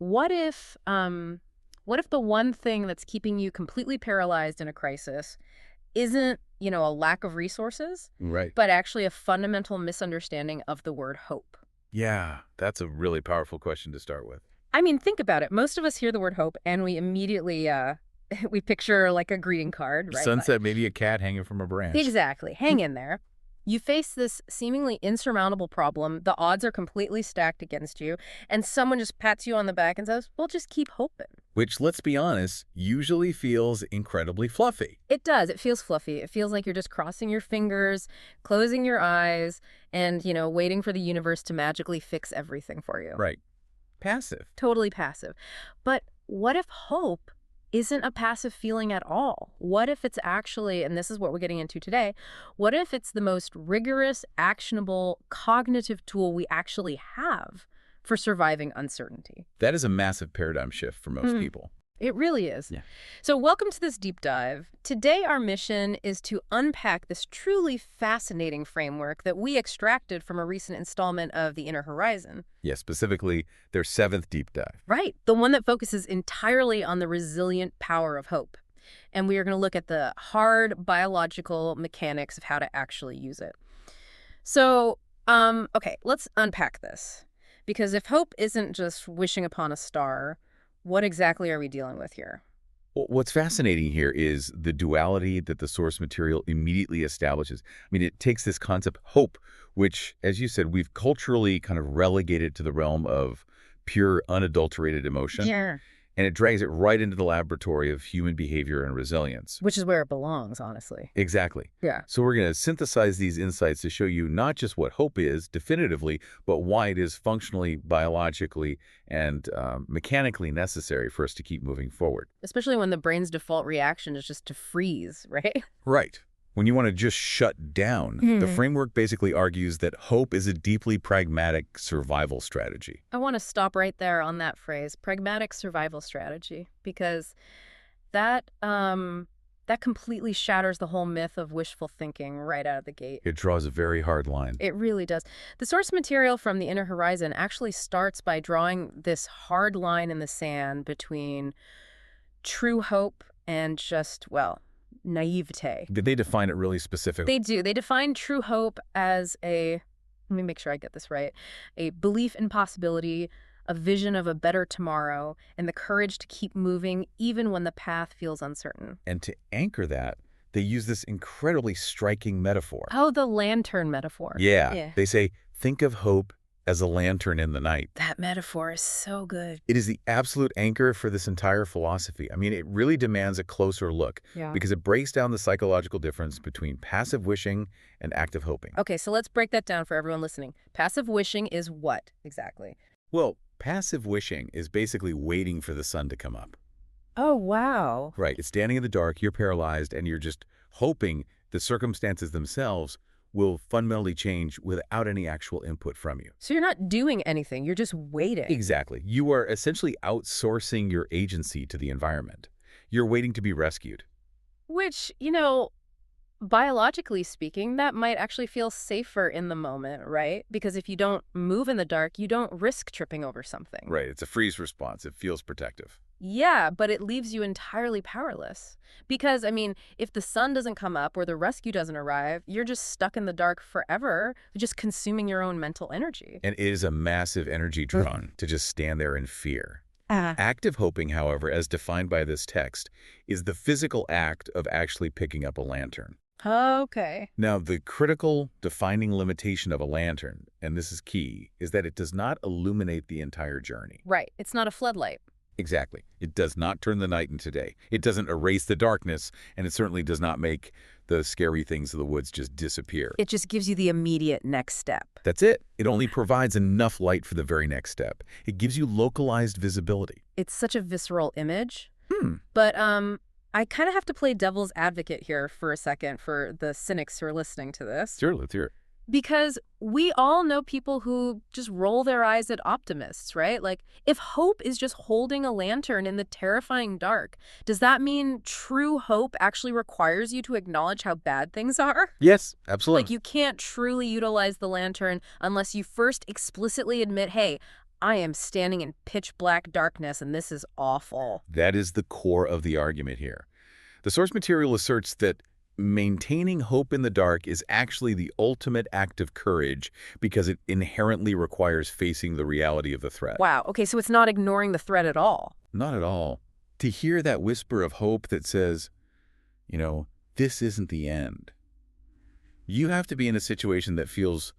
what if the one thing that's keeping you completely paralyzed in a crisis isn't, a lack of resources, Right. but actually a fundamental misunderstanding of the word hope? Yeah, that's a really powerful question to start with. I mean, think about it. Most of us hear the word hope and we immediately we picture like a greeting card, right? Sunset, maybe a cat hanging from a branch. Exactly. Hang in there. You face this seemingly insurmountable problem. The odds are completely stacked against you. And someone just pats you on the back and says, well, just keep hoping. Which, let's be honest, usually feels incredibly fluffy. It does. It feels fluffy. It feels like you're just crossing your fingers, closing your eyes, and, waiting for the universe to magically fix everything for you. Right. Passive. Totally passive. But what if hope isn't a passive feeling at all? What if it's actually, and this is what we're getting into today, what if it's the most rigorous, actionable, cognitive tool we actually have for surviving uncertainty? That is a massive paradigm shift for most people. It really is. Yeah. So welcome to this deep dive. Today, our mission is to unpack this truly fascinating framework that we extracted from a recent installment of The Inner Horizon. Yeah, specifically their 7th deep dive. Right. The one that focuses entirely on the resilient power of hope. And we are going to look at the hard biological mechanics of how to actually use it. So, okay, let's unpack this. Because if hope isn't just wishing upon a star, what exactly are we dealing with here? Well, what's fascinating here is the duality that the source material immediately establishes. I mean, it takes this concept, hope, which, as you said, we've culturally kind of relegated to the realm of pure, unadulterated emotion. Yeah. And it drags it right into the laboratory of human behavior and resilience. Which is where it belongs, honestly. Exactly. Yeah. So we're going to synthesize these insights to show you not just what hope is definitively, but why it is functionally, biologically, and mechanically necessary for us to keep moving forward. Especially when the brain's default reaction is just to freeze, right? Right. When you want to just shut down, the framework basically argues that hope is a deeply pragmatic survival strategy. I want to stop right there on that phrase, pragmatic survival strategy, because that completely shatters the whole myth of wishful thinking right out of the gate. It draws a very hard line. It really does. The source material from The Inner Horizon actually starts by drawing this hard line in the sand between true hope and just, naivete. Did they define it really specifically? They do. They define true hope as let me make sure I get this right, a belief in possibility, a vision of a better tomorrow, and the courage to keep moving even when the path feels uncertain. And to anchor that, they use this incredibly striking metaphor. Oh, the lantern metaphor. Yeah. They say, think of hope as a lantern in the night. That metaphor is so good. It is the absolute anchor for this entire philosophy. I mean, it really demands a closer look because it breaks down the psychological difference between passive wishing and active hoping. Okay, so let's break that down for everyone listening. Passive wishing is what exactly? Well, passive wishing is basically waiting for the sun to come up. Oh, wow. Right. It's standing in the dark, you're paralyzed, and you're just hoping the circumstances themselves will fundamentally change without any actual input from you. So you're not doing anything, you're just waiting. Exactly. You are essentially outsourcing your agency to the environment. You're waiting to be rescued. Which, biologically speaking, that might actually feel safer in the moment, right? Because if you don't move in the dark, you don't risk tripping over something. Right. It's a freeze response. It feels protective. Yeah, but it leaves you entirely powerless. Because, if the sun doesn't come up or the rescue doesn't arrive, you're just stuck in the dark forever, just consuming your own mental energy. And it is a massive energy drawn to just stand there in fear. Active hoping, however, as defined by this text, is the physical act of actually picking up a lantern. Okay. Now, the critical defining limitation of a lantern, and this is key, is that it does not illuminate the entire journey. Right. It's not a floodlight. Exactly. It does not turn the night into day. It doesn't erase the darkness, and it certainly does not make the scary things of the woods just disappear. It just gives you the immediate next step. That's it. It only provides enough light for the very next step. It gives you localized visibility. It's such a visceral image. But I kind of have to play devil's advocate here for a second for the cynics who are listening to this. Sure, let's hear it. Because we all know people who just roll their eyes at optimists, right? Like, if hope is just holding a lantern in the terrifying dark, does that mean true hope actually requires you to acknowledge how bad things are? Yes, absolutely. Like, you can't truly utilize the lantern unless you first explicitly admit, hey, I am standing in pitch black darkness and this is awful. That is the core of the argument here. The source material asserts that maintaining hope in the dark is actually the ultimate act of courage because it inherently requires facing the reality of the threat. Wow, okay, so it's not ignoring the threat at all. Not at all. To hear that whisper of hope that says, this isn't the end. You have to be in a situation that feels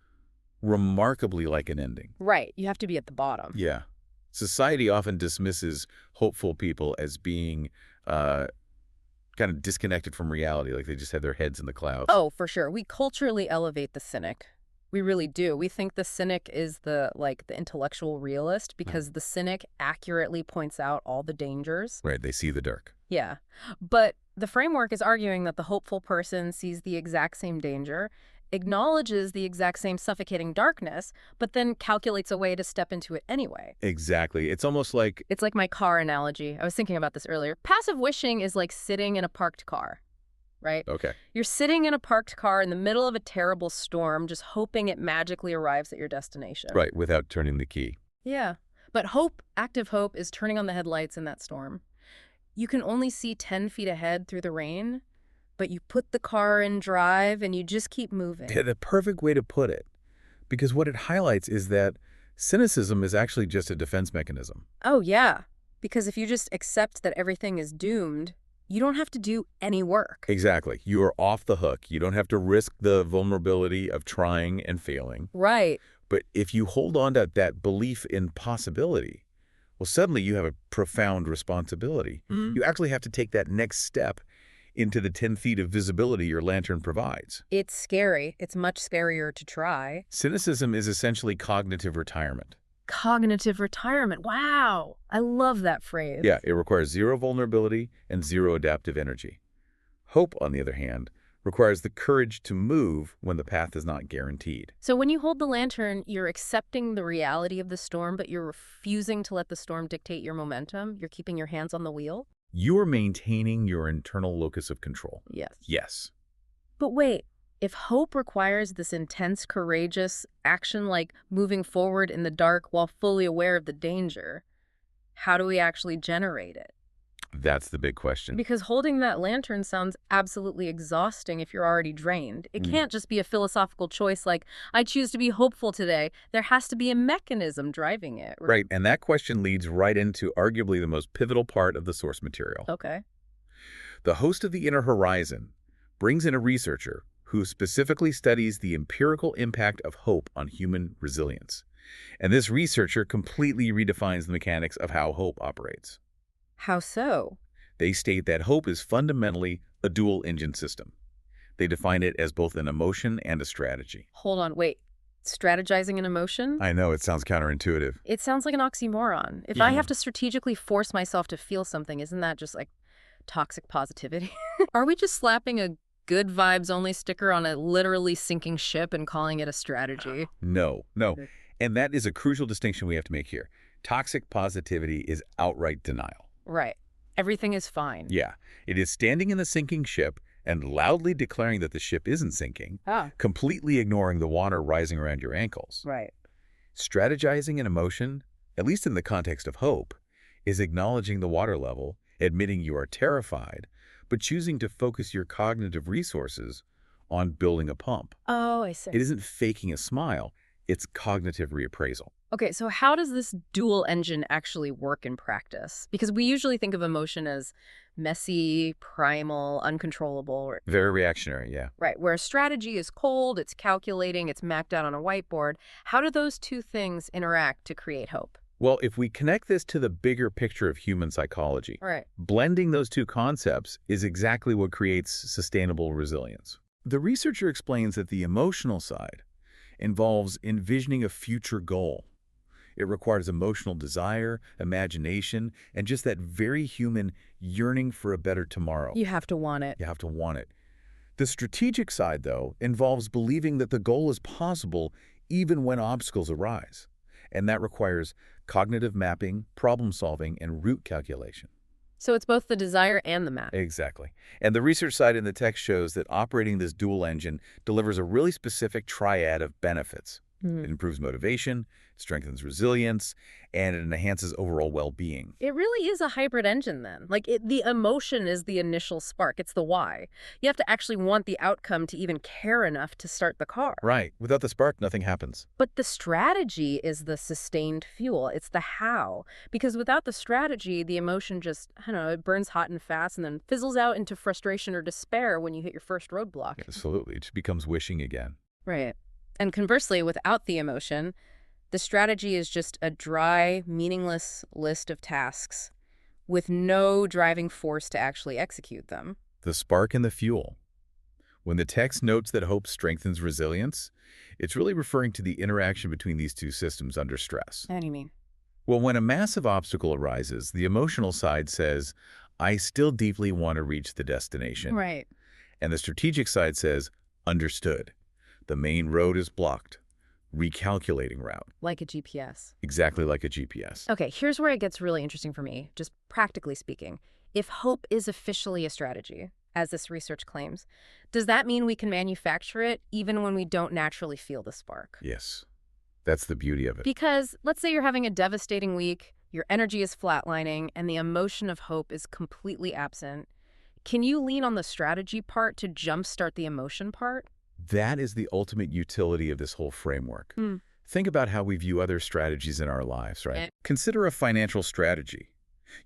remarkably like an ending. Right, you have to be at the bottom. Yeah. Society often dismisses hopeful people as being kind of disconnected from reality, like they just have their heads in the clouds. Oh, for sure. We culturally elevate the cynic. We really do. We think the cynic is the intellectual realist because the cynic accurately points out all the dangers. Right, they see the dark. Yeah. But the framework is arguing that the hopeful person sees the exact same danger, acknowledges the exact same suffocating darkness, but then calculates a way to step into it anyway. Exactly. It's almost like... It's like my car analogy. I was thinking about this earlier. Passive wishing is like sitting in a parked car, right? Okay. You're sitting in a parked car in the middle of a terrible storm, just hoping it magically arrives at your destination. Right, without turning the key. Yeah. But hope, active hope, is turning on the headlights in that storm. You can only see 10 feet ahead through the rain, but you put the car in drive and you just keep moving. The perfect way to put it. Because what it highlights is that cynicism is actually just a defense mechanism. Oh, yeah. Because if you just accept that everything is doomed, you don't have to do any work. Exactly. You are off the hook. You don't have to risk the vulnerability of trying and failing. Right. But if you hold on to that belief in possibility, well, suddenly you have a profound responsibility. Mm-hmm. You actually have to take that next step into the 10 feet of visibility your lantern provides. It's scary. It's much scarier to try. Cynicism is essentially cognitive retirement. Cognitive retirement. Wow. I love that phrase. Yeah, it requires zero vulnerability and zero adaptive energy. Hope, on the other hand, requires the courage to move when the path is not guaranteed. So when you hold the lantern, you're accepting the reality of the storm, but you're refusing to let the storm dictate your momentum. You're keeping your hands on the wheel. You are maintaining your internal locus of control. Yes. Yes. But wait, if hope requires this intense, courageous action like moving forward in the dark while fully aware of the danger, how do we actually generate it? That's the big question. Because holding that lantern sounds absolutely exhausting if you're already drained. It can't just be a philosophical choice like, I choose to be hopeful today. There has to be a mechanism driving it. Right, and that question leads right into arguably the most pivotal part of the source material. Okay. The host of The Inner Horizon brings in a researcher who specifically studies the empirical impact of hope on human resilience. And this researcher completely redefines the mechanics of how hope operates. How so? They state that hope is fundamentally a dual-engine system. They define it as both an emotion and a strategy. Hold on, wait. Strategizing an emotion? I know, it sounds counterintuitive. It sounds like an oxymoron. If I have to strategically force myself to feel something, isn't that just like toxic positivity? Are we just slapping a good vibes only sticker on a literally sinking ship and calling it a strategy? No. And that is a crucial distinction we have to make here. Toxic positivity is outright denial. Right. Everything is fine. Yeah. It is standing in the sinking ship and loudly declaring that the ship isn't sinking, completely ignoring the water rising around your ankles. Right. Strategizing an emotion, at least in the context of hope, is acknowledging the water level, admitting you are terrified, but choosing to focus your cognitive resources on building a pump. Oh, I see. It isn't faking a smile. It's cognitive reappraisal. Okay, so how does this dual engine actually work in practice? Because we usually think of emotion as messy, primal, uncontrollable. Very reactionary, yeah. Right, where strategy is cold, it's calculating, it's mapped out on a whiteboard. How do those two things interact to create hope? Well, if we connect this to the bigger picture of human psychology, right, blending those two concepts is exactly what creates sustainable resilience. The researcher explains that the emotional side involves envisioning a future goal. It requires emotional desire, imagination, and just that very human yearning for a better tomorrow. You have to want it. You have to want it. The strategic side, though, involves believing that the goal is possible even when obstacles arise. And that requires cognitive mapping, problem solving, and route calculation. So it's both the desire and the map. Exactly. And the research side in the text shows that operating this dual engine delivers a really specific triad of benefits. It improves motivation, strengthens resilience, and it enhances overall well-being. It really is a hybrid engine then. Like the emotion is the initial spark. It's the why. You have to actually want the outcome to even care enough to start the car. Right. Without the spark, nothing happens. But the strategy is the sustained fuel. It's the how. Because without the strategy, the emotion just, I don't know, it burns hot and fast and then fizzles out into frustration or despair when you hit your first roadblock. Absolutely. It just becomes wishing again. Right. And conversely, without the emotion, the strategy is just a dry, meaningless list of tasks with no driving force to actually execute them. The spark and the fuel. When the text notes that hope strengthens resilience, it's really referring to the interaction between these two systems under stress. How do you mean? Well, when a massive obstacle arises, the emotional side says, I still deeply want to reach the destination. Right. And the strategic side says, understood. The main road is blocked. Recalculating route. Like a GPS. Exactly like a GPS. Okay, here's where it gets really interesting for me, just practically speaking. If hope is officially a strategy, as this research claims, does that mean we can manufacture it even when we don't naturally feel the spark? Yes. That's the beauty of it. Because let's say you're having a devastating week, your energy is flatlining, and the emotion of hope is completely absent. Can you lean on the strategy part to jumpstart the emotion part? That is the ultimate utility of this whole framework. Think about how we view other strategies in our lives, right? Consider a financial strategy.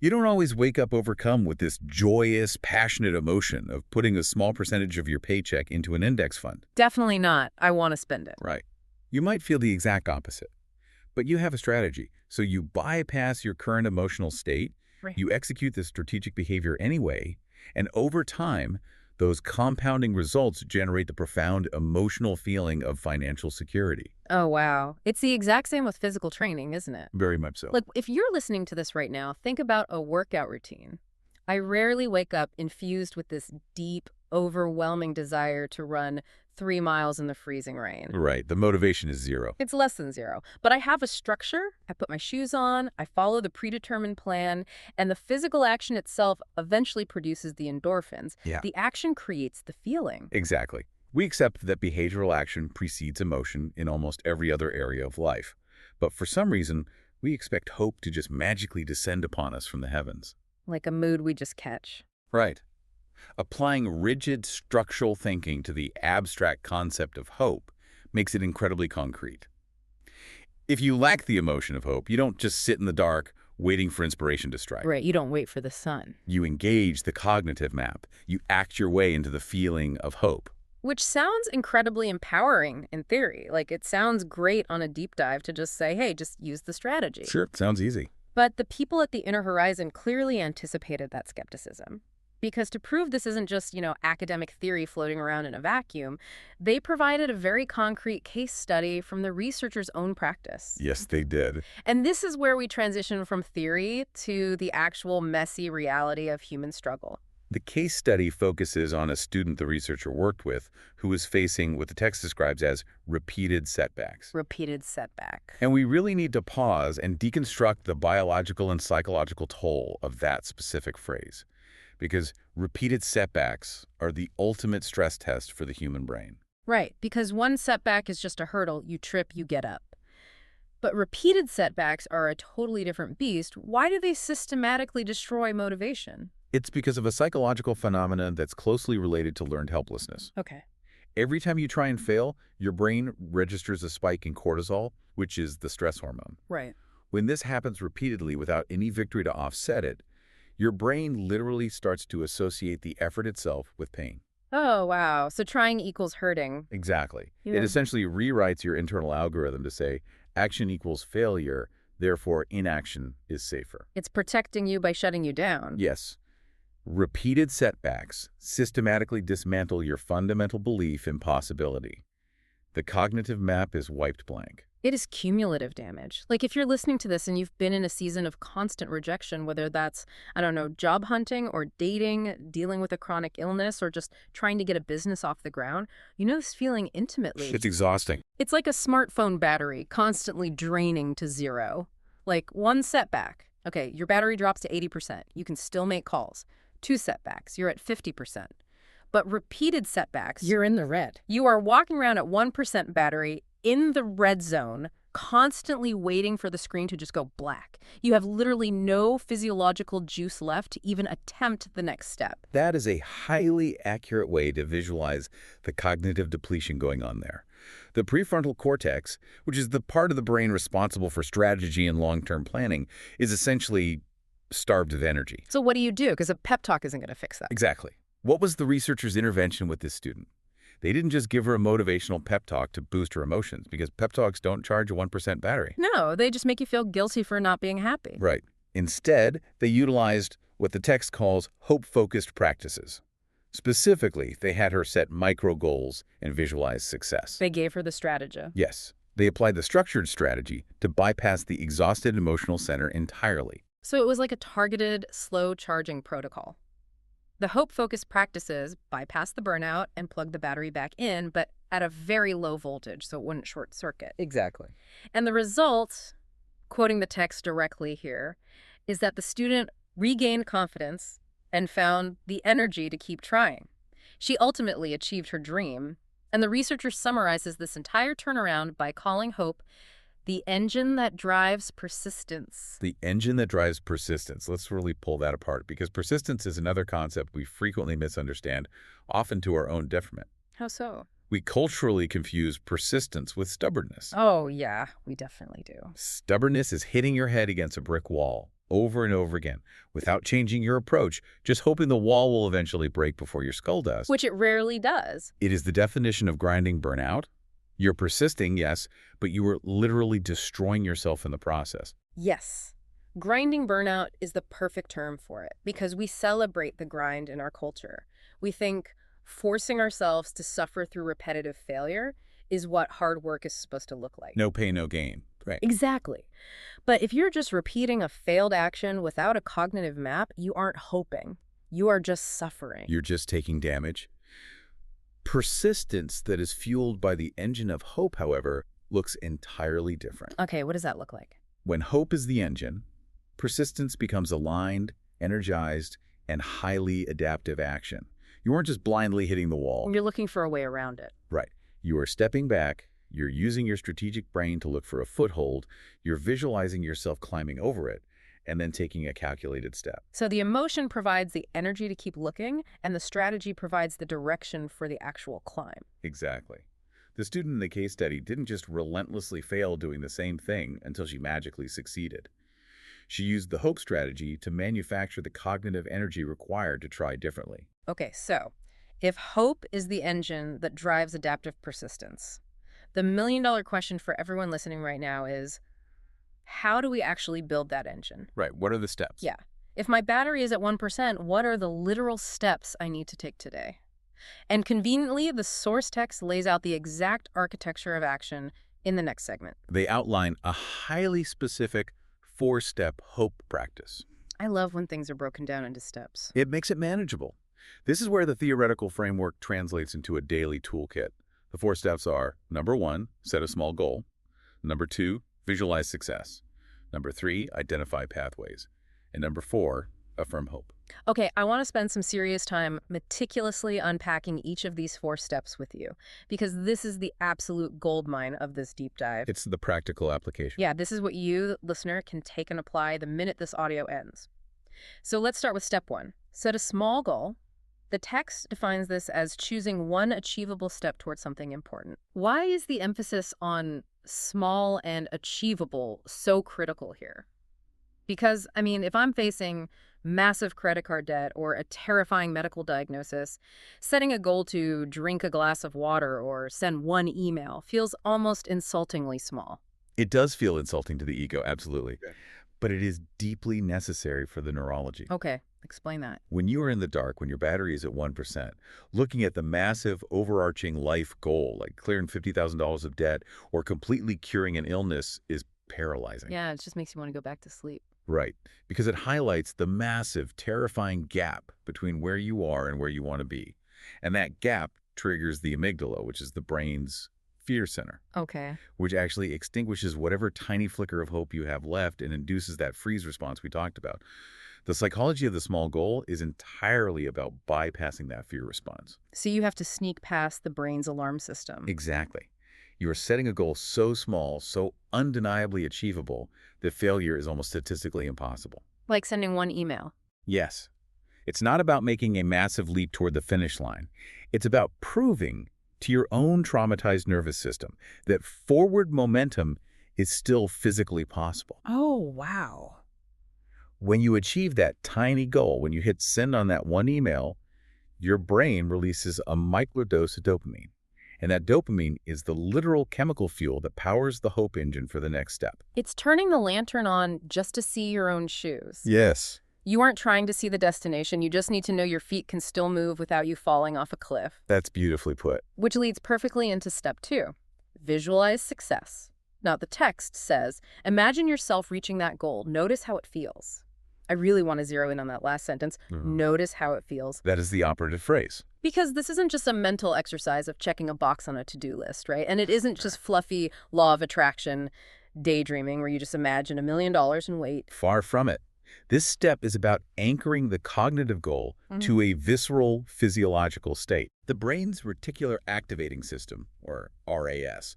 You don't always wake up overcome with this joyous, passionate emotion of putting a small percentage of your paycheck into an index fund. Definitely not. I want to spend it. Right. You might feel the exact opposite. But you have a strategy. So you bypass your current emotional state, Right. you execute the strategic behavior anyway, and over time, those compounding results generate the profound emotional feeling of financial security. Oh, wow. It's the exact same with physical training, isn't it? Very much so. Like, if you're listening to this right now, think about a workout routine. I rarely wake up infused with this deep, overwhelming desire to run 3 miles in the freezing rain. Right. The motivation is zero. It's less than zero. But I have a structure, I put my shoes on, I follow the predetermined plan, and the physical action itself eventually produces the endorphins. Yeah. The action creates the feeling. Exactly. We accept that behavioral action precedes emotion in almost every other area of life. But for some reason, we expect hope to just magically descend upon us from the heavens. Like a mood we just catch. Right. Applying rigid structural thinking to the abstract concept of hope makes it incredibly concrete. If you lack the emotion of hope, you don't just sit in the dark waiting for inspiration to strike. Right, you don't wait for the sun. You engage the cognitive map. You act your way into the feeling of hope. Which sounds incredibly empowering in theory. Like, it sounds great on a deep dive to just say, hey, just use the strategy. Sure, sounds easy. But the people at the Inner Horizon clearly anticipated that skepticism. Because to prove this isn't just, academic theory floating around in a vacuum, they provided a very concrete case study from the researchers' own practice. Yes, they did. And this is where we transition from theory to the actual messy reality of human struggle. The case study focuses on a student the researcher worked with who was facing what the text describes as repeated setbacks. Repeated setback. And we really need to pause and deconstruct the biological and psychological toll of that specific phrase. Because repeated setbacks are the ultimate stress test for the human brain. Right, because one setback is just a hurdle. You trip, you get up. But repeated setbacks are a totally different beast. Why do they systematically destroy motivation? It's because of a psychological phenomenon that's closely related to learned helplessness. Okay. Every time you try and fail, your brain registers a spike in cortisol, which is the stress hormone. Right. When this happens repeatedly without any victory to offset it, your brain literally starts to associate the effort itself with pain. Oh, wow. So trying equals hurting. Exactly. Yeah. It essentially rewrites your internal algorithm to say action equals failure, therefore inaction is safer. It's protecting you by shutting you down. Yes. Repeated setbacks systematically dismantle your fundamental belief in possibility. The cognitive map is wiped blank. It is cumulative damage. Like, if you're listening to this and you've been in a season of constant rejection, whether that's, I don't know, job hunting or dating, dealing with a chronic illness, or just trying to get a business off the ground, you know this feeling intimately. It's exhausting. It's like a smartphone battery constantly draining to zero. Like, one setback. Okay, your battery drops to 80%. You can still make calls. 2 setbacks. You're at 50%. But repeated setbacks, You're in the red. you are walking around at 1% battery in the red zone, constantly waiting for the screen to just go black. You have literally no physiological juice left to even attempt the next step. That is a highly accurate way to visualize the cognitive depletion going on there. The prefrontal cortex, which is the part of the brain responsible for strategy and long-term planning, is essentially starved of energy. So what do you do? Because a pep talk isn't going to fix that. Exactly. What was the researcher's intervention with this student? They didn't just give her a motivational pep talk to boost her emotions, because pep talks don't charge a 1% battery. No, they just make you feel guilty for not being happy. Right. Instead, they utilized what the text calls hope-focused practices. Specifically, they had her set micro goals and visualize success. They gave her the strategy. Yes. They applied the structured strategy to bypass the exhausted emotional center entirely. So it was like a targeted, slow charging protocol. The hope-focused practices bypass the burnout and plug the battery back in, but at a very low voltage, so it wouldn't short circuit. Exactly. And the result, quoting the text directly here, is that the student regained confidence and found the energy to keep trying. She ultimately achieved her dream, and the researcher summarizes this entire turnaround by calling hope the engine that drives persistence. The engine that drives persistence. Let's really pull that apart, because persistence is another concept we frequently misunderstand, often to our own detriment. How so? We culturally confuse persistence with stubbornness. Oh, yeah, we definitely do. Stubbornness is hitting your head against a brick wall over and over again without changing your approach, just hoping the wall will eventually break before your skull does. Which it rarely does. It is the definition of grinding burnout. You're persisting, yes, but you are literally destroying yourself in the process. Yes. Grinding burnout is the perfect term for it because we celebrate the grind in our culture. We think forcing ourselves to suffer through repetitive failure is what hard work is supposed to look like. No pain, no gain. Right. Exactly. But if you're just repeating a failed action without a cognitive map, you aren't hoping. You are just suffering. You're just taking damage. Persistence that is fueled by the engine of hope, however, looks entirely different. Okay, what does that look like? When hope is the engine, persistence becomes aligned, energized, and highly adaptive action. You aren't just blindly hitting the wall. You're looking for a way around it. Right. You are stepping back, you're using your strategic brain to look for a foothold, you're visualizing yourself climbing over it, and then taking a calculated step. So the emotion provides the energy to keep looking, and the strategy provides the direction for the actual climb. Exactly. The student in the case study didn't just relentlessly fail doing the same thing until she magically succeeded. She used the hope strategy to manufacture the cognitive energy required to try differently. Okay, so if hope is the engine that drives adaptive persistence, the million-dollar question for everyone listening right now is, how do we actually build that engine? Right. What are the steps? Yeah. If my battery is at 1%, what are the literal steps I need to take today? And conveniently, the source text lays out the exact architecture of action in the next segment. They outline a highly specific 4-step hope practice. I love when things are broken down into steps. It makes it manageable. This is where the theoretical framework translates into a daily toolkit. The 4 steps are: number 1, set a small goal. Number 2, visualize success. Number 3, identify pathways. And number 4, affirm hope. Okay, I want to spend some serious time meticulously unpacking each of these 4 steps with you, because this is the absolute goldmine of this deep dive. It's the practical application. Yeah, this is what you, listener, can take and apply the minute this audio ends. So let's start with step 1. Set a small goal. The text defines this as choosing one achievable step towards something important. Why is the emphasis on small and achievable so critical here? Because, I mean, if I'm facing massive credit card debt or a terrifying medical diagnosis, setting a goal to drink a glass of water or send one email feels almost insultingly small. It does feel insulting to the ego, absolutely. Okay. But it is deeply necessary for the neurology. Okay, explain that. When you are in the dark, when your battery is at 1%, looking at the massive overarching life goal, like clearing $50,000 of debt or completely curing an illness, is paralyzing. Yeah, it just makes you want to go back to sleep. Right, because it highlights the massive, terrifying gap between where you are and where you want to be. And that gap triggers the amygdala, which is the brain's fear center. Okay. Which actually extinguishes whatever tiny flicker of hope you have left and induces that freeze response we talked about. The psychology of the small goal is entirely about bypassing that fear response. So you have to sneak past the brain's alarm system. Exactly. You are setting a goal so small, so undeniably achievable, that failure is almost statistically impossible. Like sending one email. Yes, it's not about making a massive leap toward the finish line. It's about proving to your own traumatized nervous system that forward momentum is still physically possible. Oh, wow. When you achieve that tiny goal, when you hit send on that one email, your brain releases a microdose of dopamine. And that dopamine is the literal chemical fuel that powers the hope engine for the next step. It's turning the lantern on just to see your own shoes. Yes. You aren't trying to see the destination. You just need to know your feet can still move without you falling off a cliff. That's beautifully put. Which leads perfectly into step 2. Visualize success. Now, the text says, imagine yourself reaching that goal. Notice how it feels. I really want to zero in on that last sentence. Notice how it feels. That is the operative phrase. Because this isn't just a mental exercise of checking a box on a to-do list, right? And it isn't just fluffy law of attraction daydreaming where you just imagine $1 million and wait. Far from it. This step is about anchoring the cognitive goal to a visceral physiological state. The brain's reticular activating system, or RAS,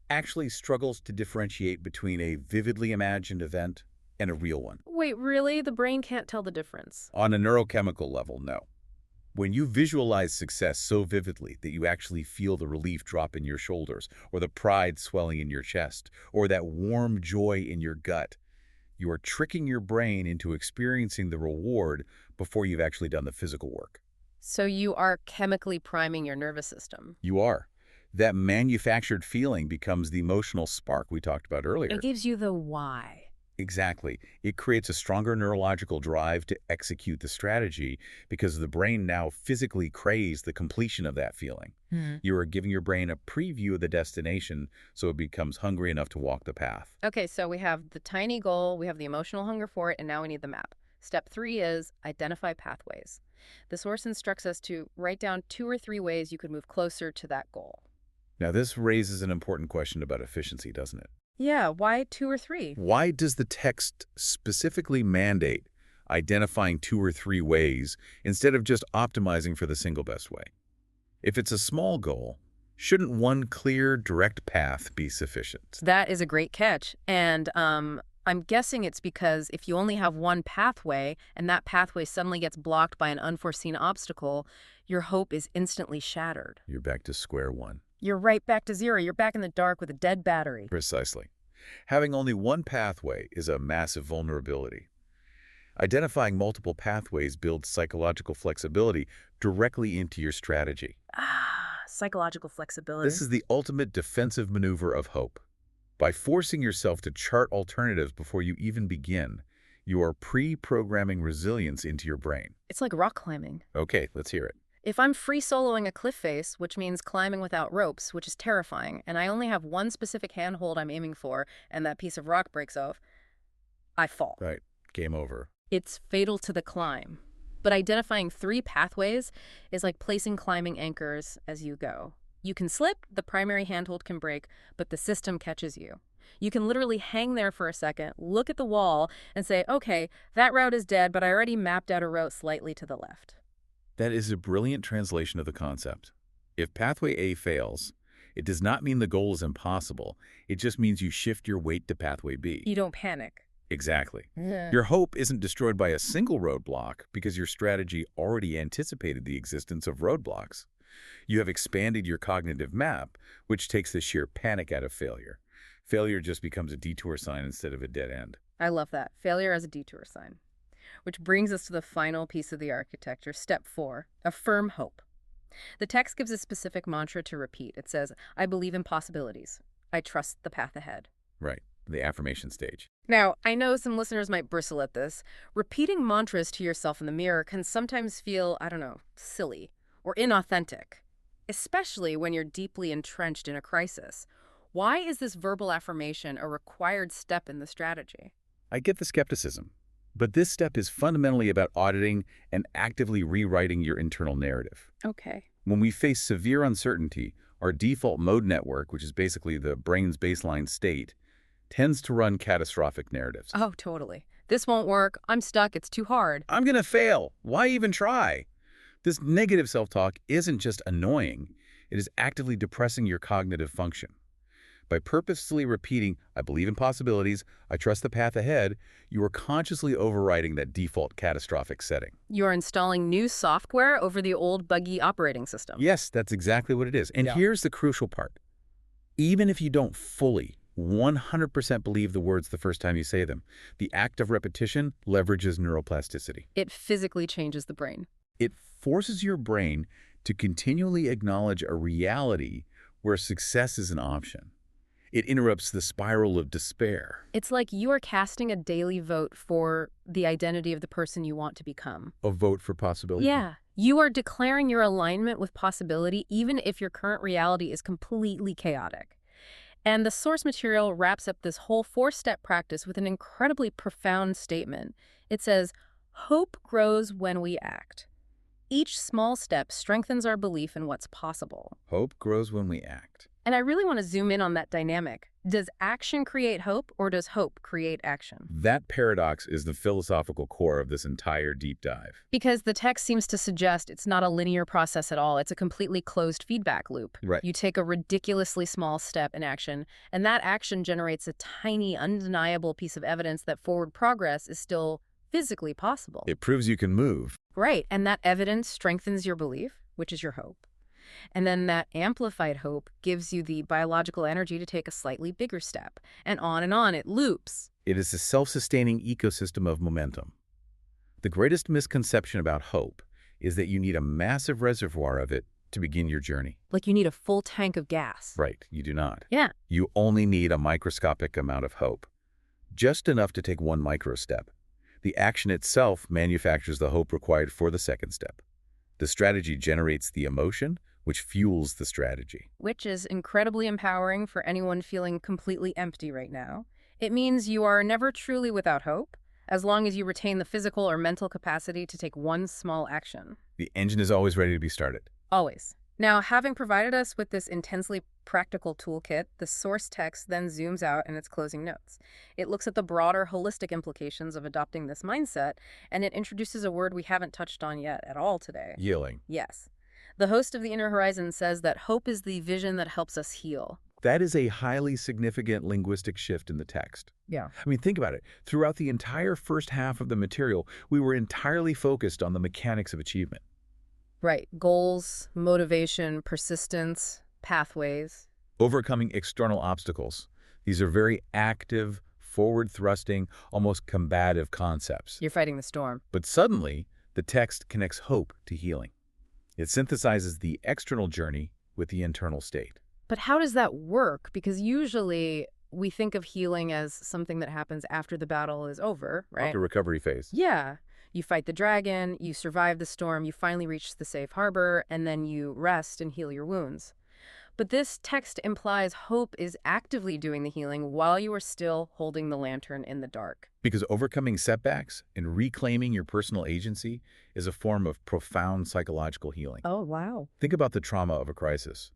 actually struggles to differentiate between a vividly imagined event and a real one. Wait, really? The brain can't tell the difference? On a neurochemical level, no. When you visualize success so vividly that you actually feel the relief drop in your shoulders, or the pride swelling in your chest, or that warm joy in your gut, you are tricking your brain into experiencing the reward before you've actually done the physical work. So you are chemically priming your nervous system. You are. That manufactured feeling becomes the emotional spark we talked about earlier. It gives you the why. Exactly. It creates a stronger neurological drive to execute the strategy because the brain now physically craves the completion of that feeling. You are giving your brain a preview of the destination so it becomes hungry enough to walk the path. Okay, so we have the tiny goal, we have the emotional hunger for it, and now we need the map. Step 3 is identify pathways. The source instructs us to write down 2 or 3 ways you could move closer to that goal. Now, this raises an important question about efficiency, doesn't it? Yeah, why 2 or 3? Why does the text specifically mandate identifying 2 or 3 ways instead of just optimizing for the single best way? If it's a small goal, shouldn't one clear, direct path be sufficient? That is a great catch. And I'm guessing it's because if you only have one pathway and that pathway suddenly gets blocked by an unforeseen obstacle, your hope is instantly shattered. You're back to square one. You're right back to zero. You're back in the dark with a dead battery. Precisely. Having only one pathway is a massive vulnerability. Identifying multiple pathways builds psychological flexibility directly into your strategy. Psychological flexibility. This is the ultimate defensive maneuver of hope. By forcing yourself to chart alternatives before you even begin, you are pre-programming resilience into your brain. It's like rock climbing. Okay, let's hear it. If I'm free soloing a cliff face, which means climbing without ropes, which is terrifying, and I only have one specific handhold I'm aiming for, and that piece of rock breaks off, I fall. Right. Game over. It's fatal to the climb. But identifying 3 pathways is like placing climbing anchors as you go. You can slip, the primary handhold can break, but the system catches you. You can literally hang there for a second, look at the wall, and say, okay, that route is dead, but I already mapped out a route slightly to the left. That is a brilliant translation of the concept. If pathway A fails, it does not mean the goal is impossible. It just means you shift your weight to pathway B. You don't panic. Exactly. Your hope isn't destroyed by a single roadblock because your strategy already anticipated the existence of roadblocks. You have expanded your cognitive map, which takes the sheer panic out of failure. Failure just becomes a detour sign instead of a dead end. I love that. Failure as a detour sign. Which brings us to the final piece of the architecture, step 4, affirm hope. The text gives a specific mantra to repeat. It says, I believe in possibilities. I trust the path ahead. Right, the affirmation stage. Now, I know some listeners might bristle at this. Repeating mantras to yourself in the mirror can sometimes feel, I don't know, silly or inauthentic, especially when you're deeply entrenched in a crisis. Why is this verbal affirmation a required step in the strategy? I get the skepticism. But this step is fundamentally about auditing and actively rewriting your internal narrative. Okay. When we face severe uncertainty, our default mode network, which is basically the brain's baseline state, tends to run catastrophic narratives. Oh, totally. This won't work. I'm stuck. It's too hard. I'm going to fail. Why even try? This negative self-talk isn't just annoying. It is actively depressing your cognitive function. By purposely repeating, I believe in possibilities, I trust the path ahead, you are consciously overriding that default catastrophic setting. You're installing new software over the old buggy operating system. Yes, that's exactly what it is. And here's the crucial part. Even if you don't fully, 100% believe the words the first time you say them, the act of repetition leverages neuroplasticity. It physically changes the brain. It forces your brain to continually acknowledge a reality where success is an option. It interrupts the spiral of despair. It's like you are casting a daily vote for the identity of the person you want to become. A vote for possibility? Yeah. You are declaring your alignment with possibility even if your current reality is completely chaotic. And the source material wraps up this whole four-step practice with an incredibly profound statement. It says, hope grows when we act. Each small step strengthens our belief in what's possible. Hope grows when we act. And I really want to zoom in on that dynamic. Does action create hope, or does hope create action? That paradox is the philosophical core of this entire deep dive. Because the text seems to suggest it's not a linear process at all. It's a completely closed feedback loop. Right. You take a ridiculously small step in action, and that action generates a tiny, undeniable piece of evidence that forward progress is still physically possible. It proves you can move. Right, and that evidence strengthens your belief, which is your hope. And then that amplified hope gives you the biological energy to take a slightly bigger step. And on it loops. It is a self-sustaining ecosystem of momentum. The greatest misconception about hope is that you need a massive reservoir of it to begin your journey. Like you need a full tank of gas. Right, you do not. Yeah. You only need a microscopic amount of hope. Just enough to take one micro step. The action itself manufactures the hope required for the second step. The strategy generates the emotion, which fuels the strategy. Which is incredibly empowering for anyone feeling completely empty right now. It means you are never truly without hope, as long as you retain the physical or mental capacity to take one small action. The engine is always ready to be started. Always. Now, having provided us with this intensely practical toolkit, the source text then zooms out in its closing notes. It looks at the broader holistic implications of adopting this mindset, and it introduces a word we haven't touched on yet at all today. Healing. Yes. The host of The Inner Horizon says that hope is the vision that helps us heal. That is a highly significant linguistic shift in the text. Yeah. I mean, think about it. Throughout the entire first half of the material, we were entirely focused on the mechanics of achievement. Right. Goals, motivation, persistence, pathways. Overcoming external obstacles. These are very active, forward-thrusting, almost combative concepts. You're fighting the storm. But suddenly, the text connects hope to healing. It synthesizes the external journey with the internal state. But how does that work? Because usually we think of healing as something that happens after the battle is over, right? After recovery phase. Yeah. You fight the dragon, you survive the storm, you finally reach the safe harbor, and then you rest and heal your wounds. But this text implies hope is actively doing the healing while you are still holding the lantern in the dark. Because overcoming setbacks and reclaiming your personal agency is a form of profound psychological healing. Oh, wow. Think about the trauma of a crisis.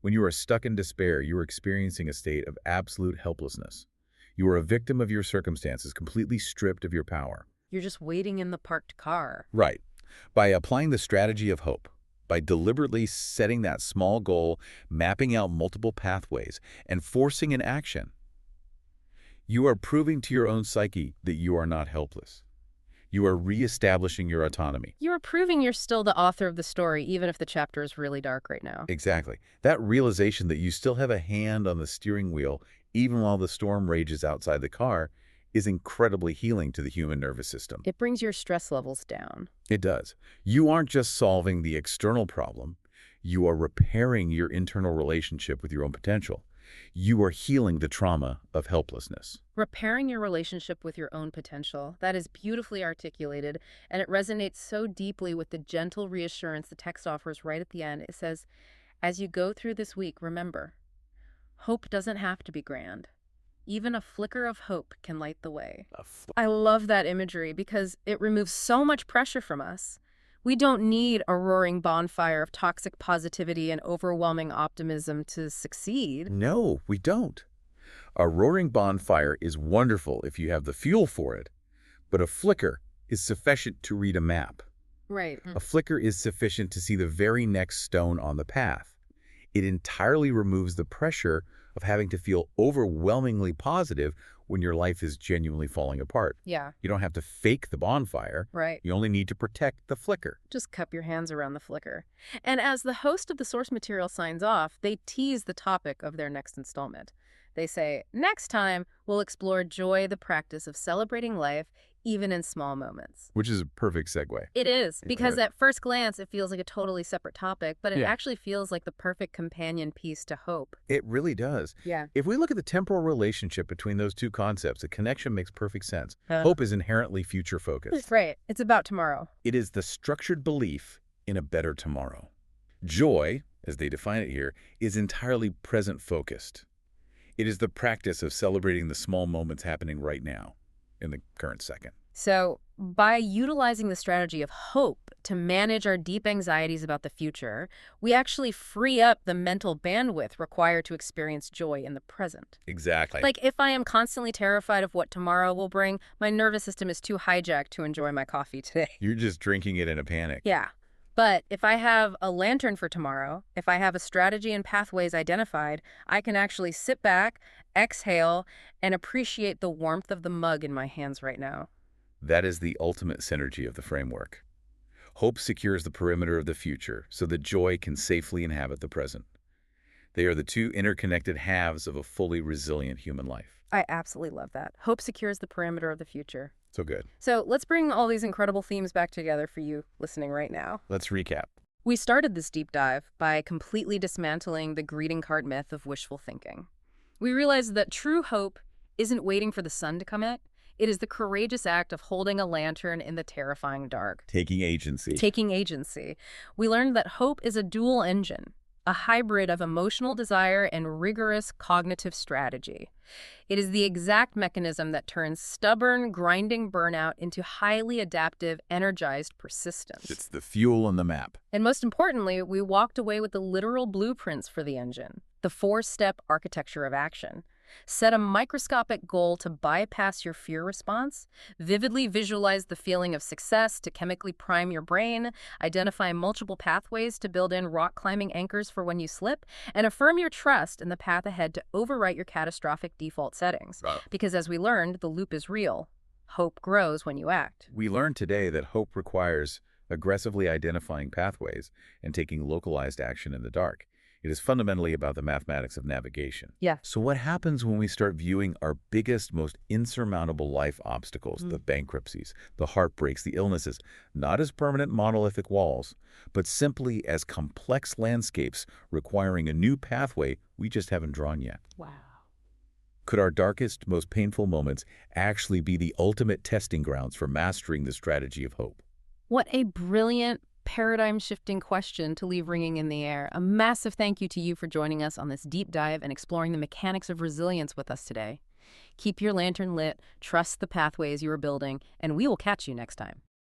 When you are stuck in despair, you are experiencing a state of absolute helplessness. You are a victim of your circumstances, completely stripped of your power. You're just waiting in the parked car. Right. By applying the strategy of hope, by deliberately setting that small goal, mapping out multiple pathways, and forcing an action, you are proving to your own psyche that you are not helpless. You are reestablishing your autonomy. You're proving you're still the author of the story, even if the chapter is really dark right now. Exactly. That realization that you still have a hand on the steering wheel, even while the storm rages outside the car, is incredibly healing to the human nervous system. It brings your stress levels down. It does. You aren't just solving the external problem. You are repairing your internal relationship with your own potential. You are healing the trauma of helplessness. Repairing your relationship with your own potential. That is beautifully articulated, and it resonates so deeply with the gentle reassurance the text offers right at the end. It says, as you go through this week, remember, hope doesn't have to be grand. Even a flicker of hope can light the way. I love that imagery because it removes so much pressure from us. We don't need a roaring bonfire of toxic positivity and overwhelming optimism to succeed. No, we don't. A roaring bonfire is wonderful if you have the fuel for it, but a flicker is sufficient to read a map. Right. A flicker is sufficient to see the very next stone on the path. It entirely removes the pressure of having to feel overwhelmingly positive when your life is genuinely falling apart. Yeah, You don't have to fake the bonfire. right. You only need to protect the flicker. Just cup your hands around the flicker. And as the host of the source material signs off, they tease the topic of their next installment. They say, next time, we'll explore joy, the practice of celebrating life, even in small moments. Which is a perfect segue. It is, Yeah, because right. at first glance, it feels like a totally separate topic, but it Yeah. actually feels like the perfect companion piece to hope. It really does. Yeah. If we look at the temporal relationship between those two concepts, the connection makes perfect sense. Uh, Hope is inherently future-focused. Right. It's about tomorrow. It is the structured belief in a better tomorrow. Joy, as they define it here, is entirely present-focused. It is the practice of celebrating the small moments happening right now, in the current second. So, by utilizing the strategy of hope to manage our deep anxieties about the future, we actually free up the mental bandwidth required to experience joy in the present. Exactly. Like, if I am constantly terrified of what tomorrow will bring, my nervous system is too hijacked to enjoy my coffee today. You're just drinking it in a panic. Yeah. But if I have a lantern for tomorrow, if I have a strategy and pathways identified, I can actually sit back, exhale, and appreciate the warmth of the mug in my hands right now. That is the ultimate synergy of the framework. Hope secures the perimeter of the future so that joy can safely inhabit the present. They are the two interconnected halves of a fully resilient human life. I absolutely love that. Hope secures the perimeter of the future. So good. So let's bring all these incredible themes back together for you listening right now. Let's recap. We started this deep dive by completely dismantling the greeting card myth of wishful thinking. We realized that true hope isn't waiting for the sun to come out. It is the courageous act of holding a lantern in the terrifying dark. Taking agency. Taking agency. We learned that hope is a dual engine, a hybrid of emotional desire and rigorous cognitive strategy. It is the exact mechanism that turns stubborn, grinding burnout into highly adaptive, energized persistence. It's the fuel on the map. And most importantly, we walked away with the literal blueprints for the engine, the 4-step architecture of action. Set a microscopic goal to bypass your fear response, vividly visualize the feeling of success to chemically prime your brain, identify multiple pathways to build in rock-climbing anchors for when you slip, and affirm your trust in the path ahead to overwrite your catastrophic default settings. Because as we learned, the loop is real. Hope grows when you act. We learned today that hope requires aggressively identifying pathways and taking localized action in the dark. It is fundamentally about the mathematics of navigation. Yeah. So what happens when we start viewing our biggest, most insurmountable life obstacles, the bankruptcies, the heartbreaks, the illnesses, not as permanent monolithic walls, but simply as complex landscapes requiring a new pathway we just haven't drawn yet? Wow. Could our darkest, most painful moments actually be the ultimate testing grounds for mastering the strategy of hope? What a brilliant, paradigm-shifting question to leave ringing in the air. A massive thank you to you for joining us on this deep dive and exploring the mechanics of resilience with us today. Keep your lantern lit, trust the pathways you are building, and we will catch you next time.